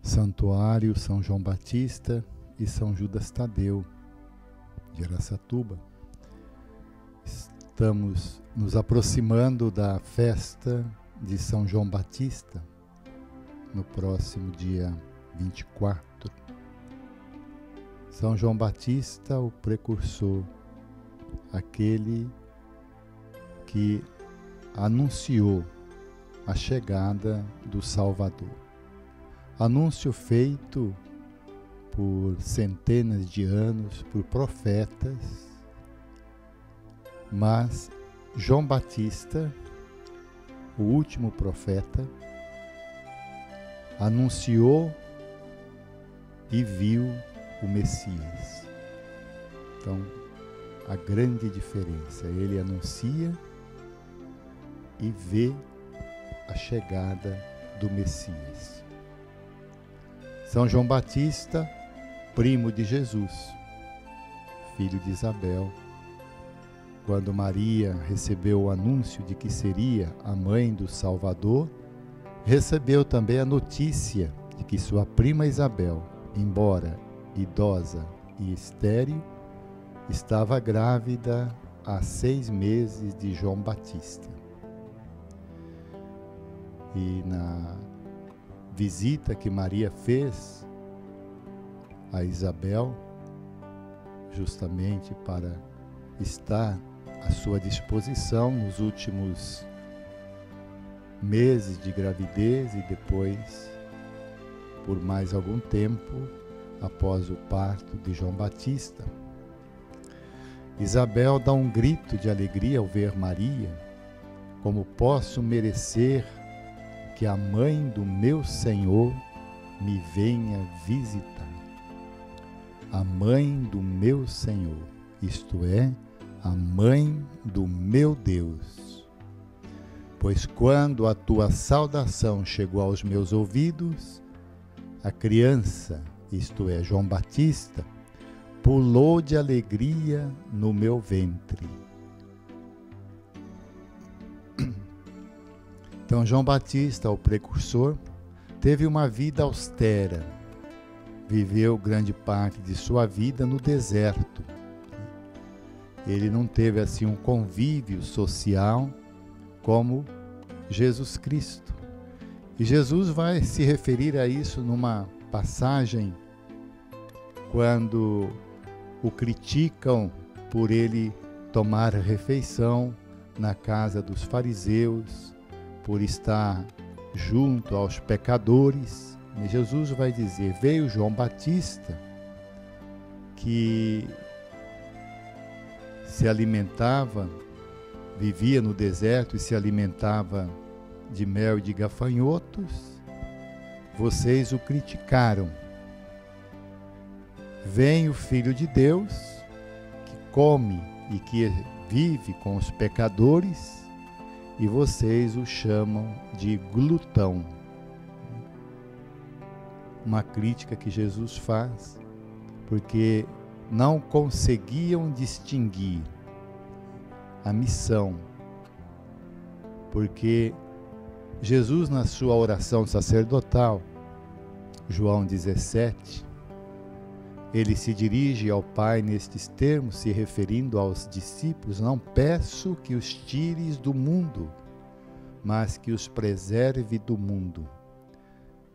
Santuário São João Batista e São Judas Tadeu, de Araçatuba. Estamos nos aproximando da festa de São João Batista, no próximo dia 24. São João Batista, o precursor, aquele que anunciou a chegada do Salvador. Anúncio feito por centenas de anos, por profetas, mas João Batista, o último profeta, anunciou e viu o Messias. Então, a grande diferença, ele anuncia e vê a chegada do Messias. São João Batista, primo de Jesus, filho de Isabel. Quando Maria recebeu o anúncio de que seria a mãe do Salvador, recebeu também a notícia de que sua prima Isabel, embora idosa e estéril, estava grávida há 6 meses de João Batista. E na visita que Maria fez a Isabel, justamente para estar à sua disposição nos últimos meses de gravidez e depois, por mais algum tempo, após o parto de João Batista. Isabel dá um grito de alegria ao ver Maria: como posso merecer que a mãe do meu Senhor me venha visitar? A mãe do meu Senhor, isto é, a mãe do meu Deus. Pois quando a tua saudação chegou aos meus ouvidos, a criança, isto é, João Batista, pulou de alegria no meu ventre. Então, João Batista, o precursor, teve uma vida austera, viveu grande parte de sua vida no deserto. Ele não teve assim um convívio social como Jesus Cristo. E Jesus vai se referir a isso numa passagem quando o criticam por ele tomar refeição na casa dos fariseus, por estar junto aos pecadores. E Jesus vai dizer: veio João Batista, que se alimentava, vivia no deserto e se alimentava de mel e de gafanhotos, vocês o criticaram. Vem o Filho de Deus, que come e que vive com os pecadores, e vocês o chamam de glutão. Uma crítica que Jesus faz, porque não conseguiam distinguir a missão, porque Jesus, na sua oração sacerdotal, João 17, ele se dirige ao Pai nestes termos, se referindo aos discípulos: não peço que os tires do mundo, mas que os preserve do mundo.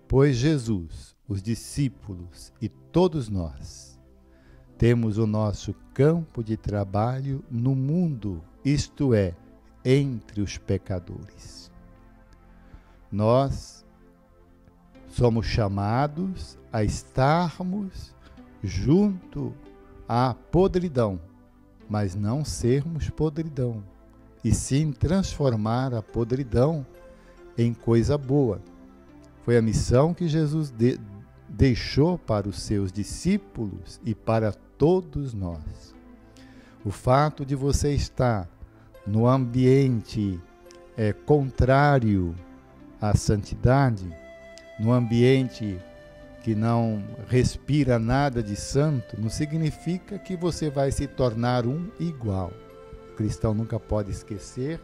Pois Jesus, os discípulos e todos nós temos o nosso campo de trabalho no mundo, isto é, entre os pecadores. Nós somos chamados a estarmos junto à podridão, mas não sermos podridão, e sim transformar a podridão em coisa boa. Foi a missão que Jesus deixou para os seus discípulos e para todos nós. O fato de você estar no ambiente contrário à santidade, no ambiente que não respira nada de santo, não significa que você vai se tornar um igual. O cristão nunca pode esquecer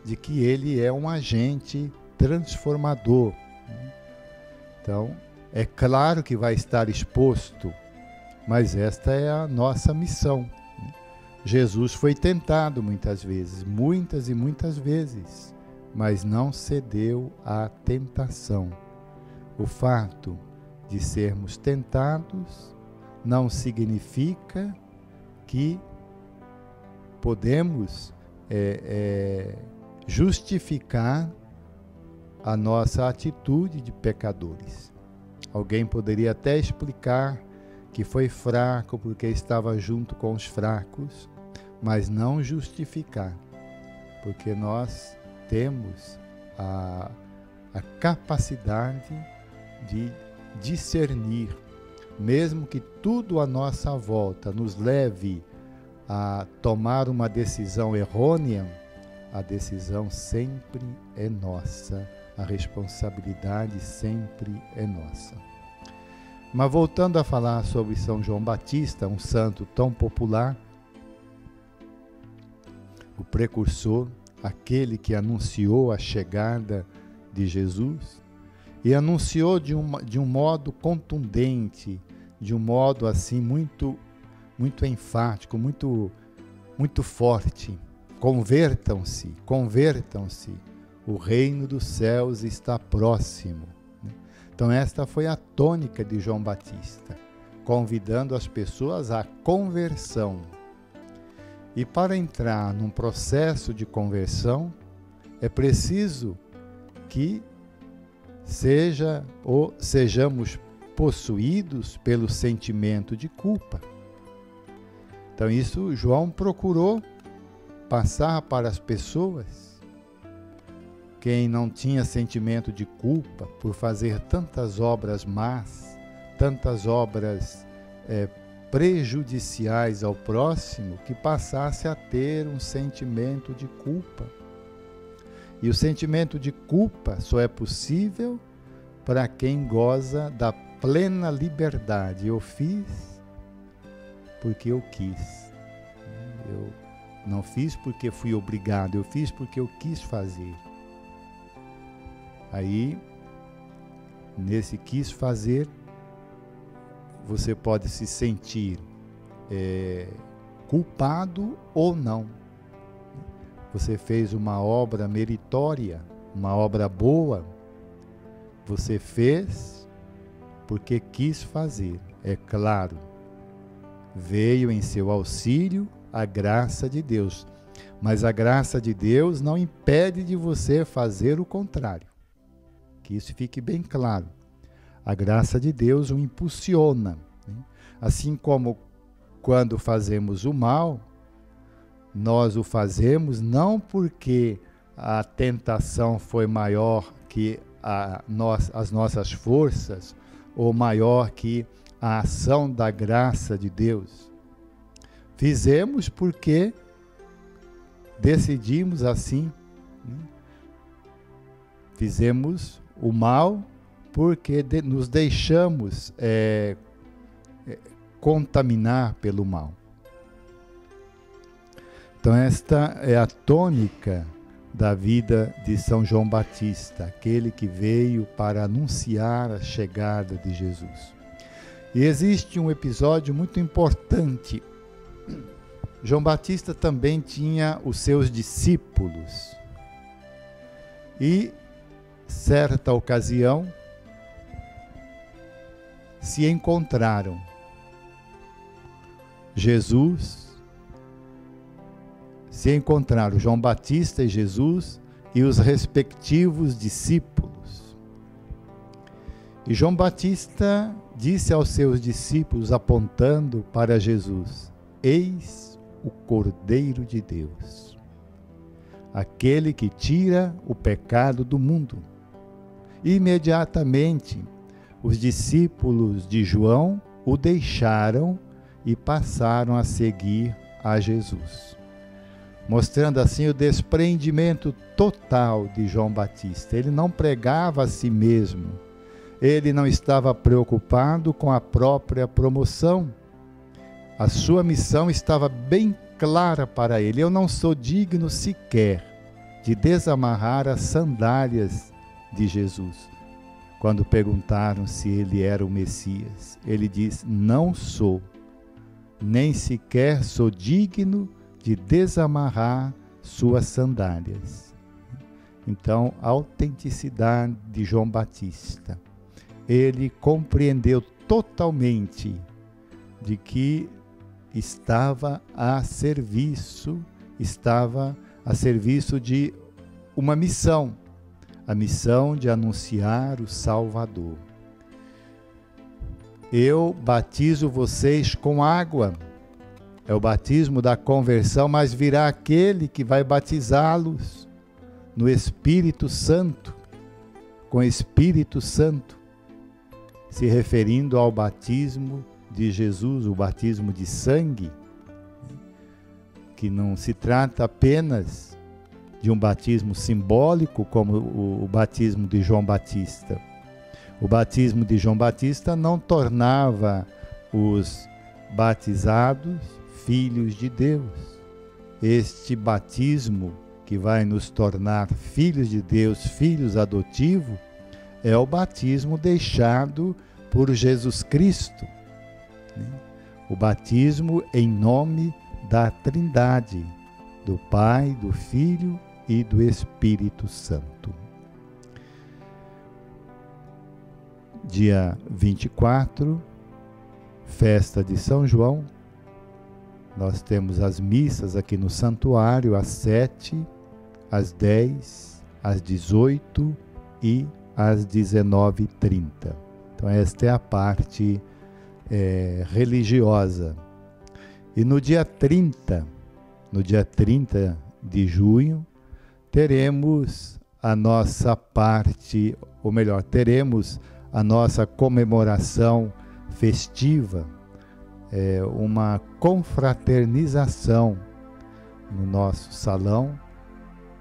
de que ele é um agente transformador. Então, É claro que vai estar exposto, mas esta é a nossa missão. Jesus foi tentado muitas vezes, muitas e muitas vezes, mas não cedeu à tentação. O fato de sermos tentados não significa que podemos justificar a nossa atitude de pecadores. Alguém poderia até explicar que foi fraco porque estava junto com os fracos, mas não justificar, porque nós temos a capacidade de discernir, mesmo que tudo à nossa volta nos leve a tomar uma decisão errônea, a decisão sempre é nossa, a responsabilidade sempre é nossa. Mas voltando a falar sobre São João Batista, um santo tão popular, o precursor, aquele que anunciou a chegada de Jesus, e anunciou de um modo contundente, de um modo assim muito enfático, muito forte. Convertam-se, o reino dos céus está próximo. Então esta foi a tônica de João Batista, convidando as pessoas à conversão. E para entrar num processo de conversão, é preciso que sejamos possuídos pelo sentimento de culpa. Então isso João procurou passar para as pessoas. Quem não tinha sentimento de culpa por fazer tantas obras más, tantas obras prejudiciais ao próximo, que passasse a ter um sentimento de culpa. E o sentimento de culpa só é possível para quem goza da plena liberdade. Eu fiz porque eu quis. Eu não fiz porque fui obrigado, eu fiz porque eu quis fazer. Aí, nesse quis fazer, você pode se sentir culpado ou não. Você fez uma obra meritória, uma obra boa, você fez porque quis fazer. É claro, veio em seu auxílio a graça de Deus, mas a graça de Deus não impede de você fazer o contrário. Que isso fique bem claro. A graça de Deus o impulsiona. Assim como quando fazemos o mal, nós o fazemos não porque a tentação foi maior que as nossas forças, ou maior que a ação da graça de Deus. Fizemos porque decidimos assim. Fizemos o mal porque nos deixamos contaminar pelo mal. Então esta é a tônica da vida de São João Batista, aquele que veio para anunciar a chegada de Jesus. E existe um episódio muito importante. João Batista também tinha os seus discípulos. E certa ocasião se encontraram João Batista e Jesus e os respectivos discípulos. E João Batista disse aos seus discípulos, apontando para Jesus: eis o Cordeiro de Deus, aquele que tira o pecado do mundo. E imediatamente os discípulos de João o deixaram e passaram a seguir a Jesus, mostrando assim o desprendimento total de João Batista. Ele não pregava a si mesmo, ele não estava preocupado com a própria promoção. A sua missão estava bem clara para ele: eu não sou digno sequer de desamarrar as sandálias de Jesus. quando perguntaram se ele era o Messias. Ele diz: não sou, nem sequer sou digno de desamarrar suas sandálias. Então, a autenticidade de João Batista. Ele compreendeu totalmente de que estava a serviço de uma missão, a missão de anunciar o Salvador. Eu batizo vocês com água, é o batismo da conversão, mas virá aquele que vai batizá-los no Espírito Santo, com Espírito Santo, se referindo ao batismo de Jesus, o batismo de sangue, que não se trata apenas de um batismo simbólico como o batismo de João Batista. O batismo de João Batista não tornava os batizados filhos de Deus. Este batismo que vai nos tornar filhos de Deus, filhos adotivos, é o batismo deixado por Jesus Cristo. O batismo em nome da Trindade, do Pai, do Filho e do Espírito Santo. Dia 24, festa de São João. Nós temos as missas aqui no santuário às 7, às 10, às 18 e às 19h30. Então esta é a parte religiosa. E no dia 30 de junho, teremos a nossa parte, ou melhor, teremos a nossa comemoração festiva, uma confraternização no nosso salão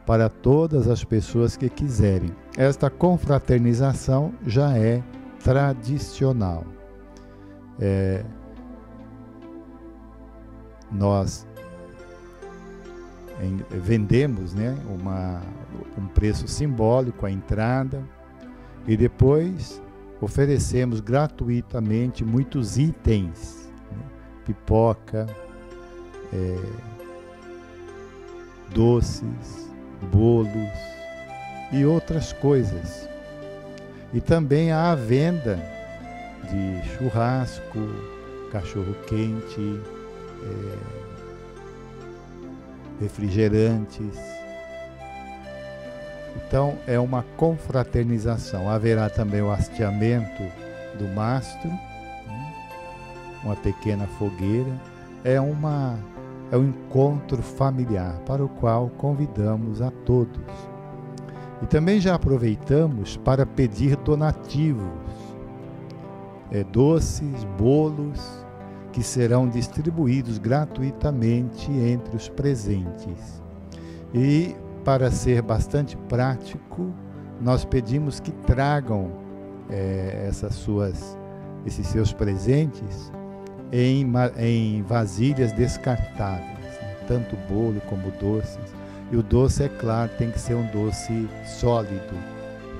para todas as pessoas que quiserem. Esta confraternização já é tradicional. Nós vendemos, um preço simbólico à entrada e depois oferecemos gratuitamente muitos itens, pipoca, doces, bolos e outras coisas. E também há a venda de churrasco, cachorro-quente, refrigerantes. Então é uma confraternização. Haverá também o hasteamento do mastro, uma pequena fogueira. É um encontro familiar para o qual convidamos a todos. E também já aproveitamos para pedir donativos, doces, bolos, que serão distribuídos gratuitamente entre os presentes. E, para ser bastante prático, nós pedimos que tragam esses seus presentes em vasilhas descartáveis, tanto bolo como doces. E o doce, é claro, tem que ser um doce sólido,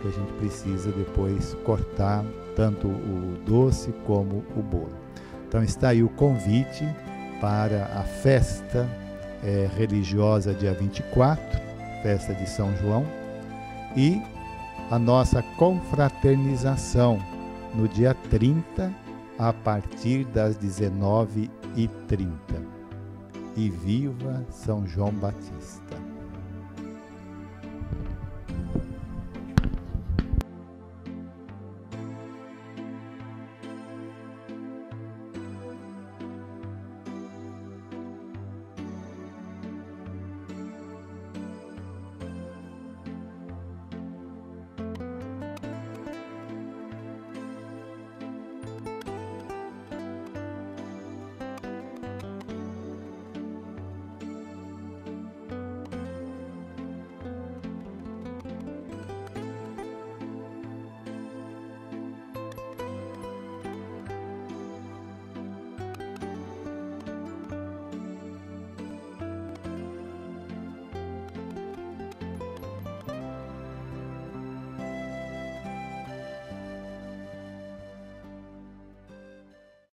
que a gente precisa depois cortar tanto o doce como o bolo. Então está aí o convite para a festa religiosa dia 24, festa de São João, e a nossa confraternização no dia 30, a partir das 19h30. E viva São João Batista!